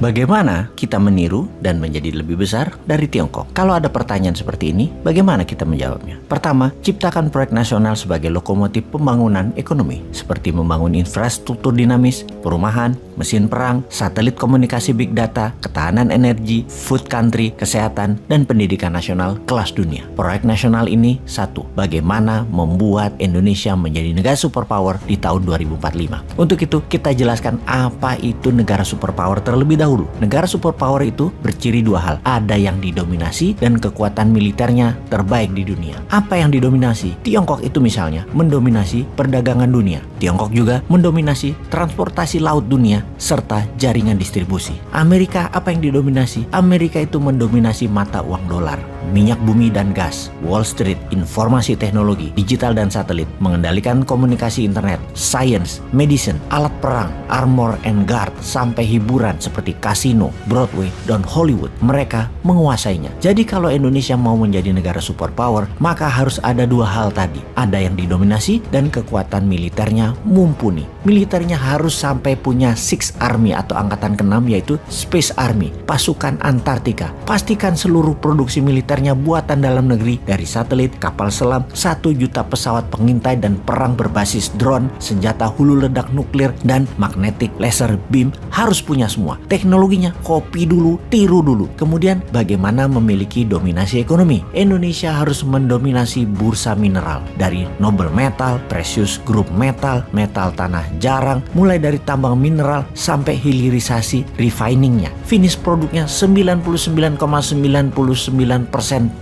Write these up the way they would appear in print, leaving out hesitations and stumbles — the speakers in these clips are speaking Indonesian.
Bagaimana kita meniru dan menjadi lebih besar dari Tiongkok? Kalau ada pertanyaan seperti ini, bagaimana kita menjawabnya? Pertama, ciptakan proyek nasional sebagai lokomotif pembangunan ekonomi, seperti membangun infrastruktur dinamis, perumahan, mesin perang, satelit komunikasi big data, ketahanan energi, food country, kesehatan, dan pendidikan nasional kelas dunia. Proyek nasional ini, satu, bagaimana membuat Indonesia menjadi negara superpower di tahun 2045. Untuk itu, kita jelaskan apa itu negara superpower terlebih dahulu. Negara superpower itu berciri dua hal. Ada yang didominasi dan kekuatan militernya terbaik di dunia. Apa yang didominasi? Tiongkok itu misalnya mendominasi perdagangan dunia. Tiongkok juga mendominasi transportasi laut dunia serta jaringan distribusi. Amerika apa yang didominasi? Amerika itu mendominasi mata uang dolar, minyak bumi dan gas, Wall Street, informasi teknologi, digital dan satelit, mengendalikan komunikasi internet, science, medicine, alat perang, armor and guard, sampai hiburan seperti kasino, Broadway, dan Hollywood. Mereka menguasainya. Jadi kalau Indonesia mau menjadi negara superpower, maka harus ada dua hal tadi. Ada yang didominasi dan kekuatan militernya mumpuni. Militernya harus sampai punya Sixth Army atau angkatan ke-6 yaitu Space Army, pasukan Antartika. Pastikan seluruh produksi militernya buatan dalam negeri dari satelit, kapal selam, 1 juta pesawat pengintai dan perang berbasis drone, senjata hulu ledak nuklir, dan magnetic laser beam harus punya semua. Teknologinya copy dulu, tiru dulu. Kemudian bagaimana memiliki dominasi ekonomi? Indonesia harus mendominasi bursa mineral dari noble metal, precious group metal, metal tanah jarang, mulai dari tambang mineral sampai hilirisasi refiningnya. Finish produknya 99,99%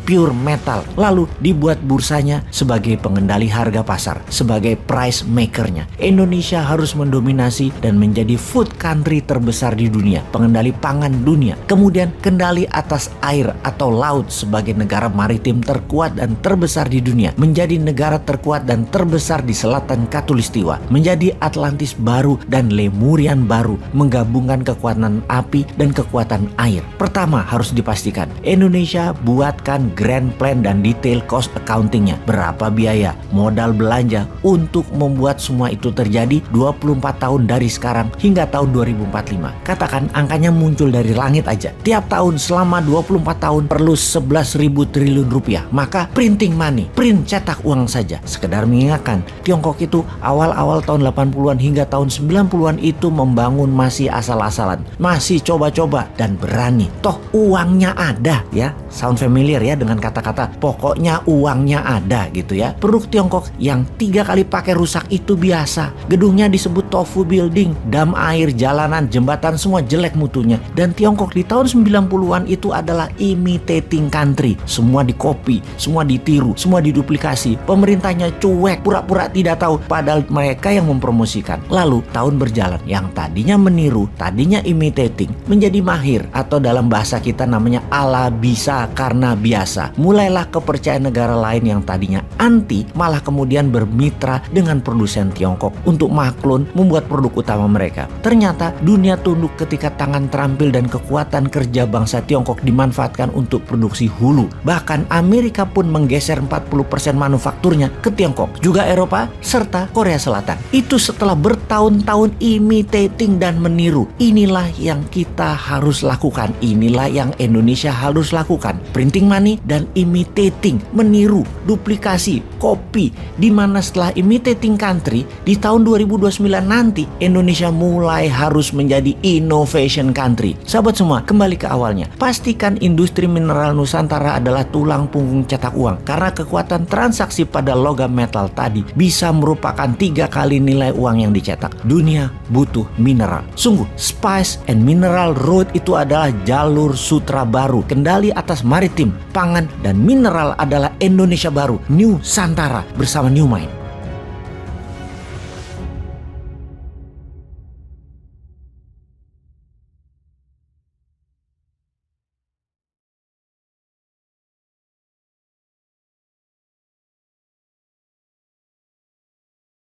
pure metal. Lalu dibuat bursanya sebagai pengendali harga pasar, sebagai price makernya. Indonesia harus mendominasi dan menjadi food country terbesar di dunia, pengendali pangan dunia. Kemudian kendali atas air atau laut sebagai negara maritim terkuat dan terbesar di dunia, menjadi negara terkuat dan terbesar di selatan Katulistiwa, menjadi Atlantis baru dan Lemurian baru, menggabungkan kekuatan api dan kekuatan air. Pertama harus dipastikan Indonesia buatkan grand plan dan detail cost accountingnya. Berapa biaya, modal belanja untuk membuat semua itu terjadi 24 tahun dari sekarang hingga tahun 2045. Katakan angkanya muncul dari langit aja. Tiap tahun selama 24 tahun perlu 11.000 triliun rupiah. Maka printing money, print cetak uang saja. Sekedar mengingatkan, Tiongkok itu awal-awal tahun 80-an hingga tahun 90-an itu membangun masih asal-asalan, masih coba-coba dan berani. Toh uangnya ada ya. Sound familiar ya dengan kata-kata pokoknya uangnya ada gitu ya. Produk Tiongkok yang 3 kali pakai rusak itu biasa. Gedungnya disebut tofu building, dam air, jalanan, jembatan semua jelek mutunya. Dan Tiongkok di tahun 90-an itu adalah imitating country. Semua dikopi, semua ditiru, semua diduplikasi. Pemerintahnya cuek, pura-pura tidak tahu padahal mereka yang mempromosikan. Lalu tahun berjalan, yang tadinya meniru, tadinya imitating, menjadi mahir atau dalam bahasa kita namanya ala bisa karena biasa. Mulailah kepercayaan negara lain yang tadinya anti malah kemudian bermitra dengan produsen Tiongkok untuk maklun membuat produk utama mereka. Ternyata dunia tunduk ketika tangan terampil dan kekuatan kerja bangsa Tiongkok dimanfaatkan untuk produksi hulu. Bahkan Amerika pun menggeser 40% manufakturnya ke Tiongkok, juga Eropa serta Korea Selatan. Itu setelah bertahun-tahun imitating dan meniru. Inilah yang kita harus lakukan. Inilah yang Indonesia harus lakukan. Printing money dan imitating, meniru, duplikasi, copy. Dimana setelah imitating country, di tahun 2029 nanti Indonesia mulai harus menjadi innovation country. Sahabat semua, kembali ke awalnya. Pastikan industri mineral Nusantara adalah tulang punggung cetak uang. Karena kekuatan transaksi pada logam metal tadi bisa merupakan 3 kali nilai uang yang dicetak. Dunia butuh mineral. Sungguh, Spice and Mineral Road itu adalah jalur sutra baru. Kendali atas maritim, pangan, dan mineral adalah Indonesia baru, New Santara bersama New Mind.